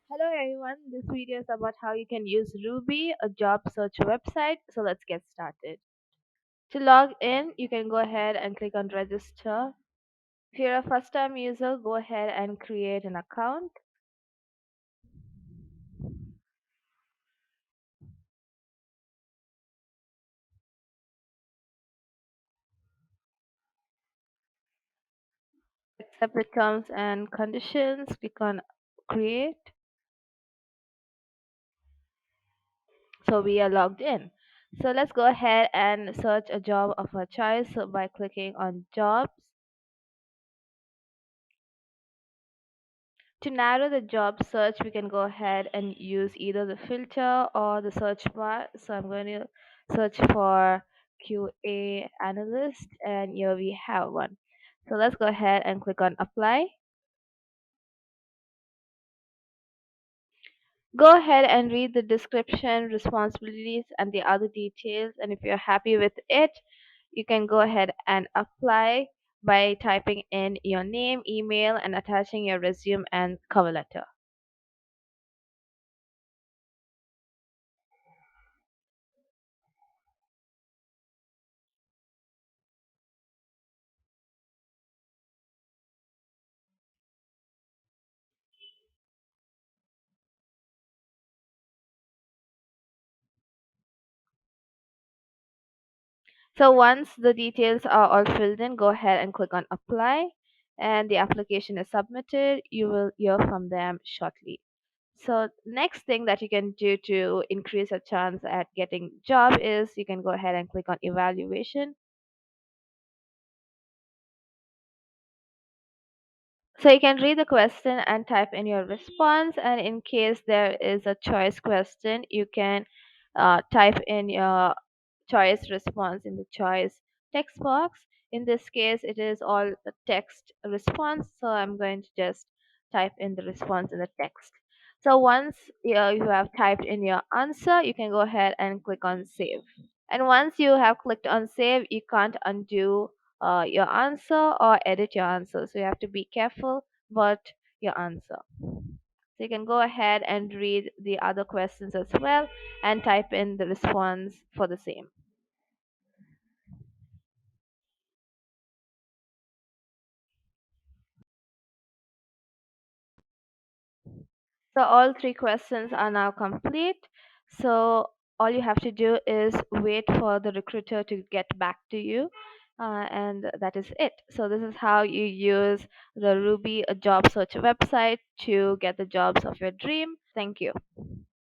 Hello everyone, this video is about how you can use Ruby, a job search website. So let's get started. To log in, you can go ahead and click on register. If you're a first time user, go ahead and create an account. Accept the terms and conditions, click on create. So we are logged in. So let's go ahead and search a job of our choice by clicking on jobs. To narrow the job search, we can go ahead and use either the filter or the search bar. So I'm going to search for QA analyst, and here we have one. So let's go ahead and click on apply. Go ahead and read the description, responsibilities, and the other details. And if you're happy with it, you can go ahead and apply by typing in your name, email, and attaching your resume and cover letter. So once the details are all filled in, go ahead and click on apply and the application is submitted. You will hear from them shortly. So next thing that you can do to increase your chance at getting job is you can go ahead and click on evaluation. So you can read the question and type in your response, and in case there is a choice question, you can type in your choice response in the choice text box. In this case, it is all a text response, so I'm going to just type in the response in the text. So once you have typed in your answer, you can go ahead and click on save. And once you have clicked on save, you can't undo your answer or edit your answer. So you have to be careful about your answer. So you can go ahead and read the other questions as well and type in the response for the same. So all three questions are now complete. So all you have to do is wait for the recruiter to get back to you. And that is it. So this is how you use the Ruby job search website to get the jobs of your dream. Thank you.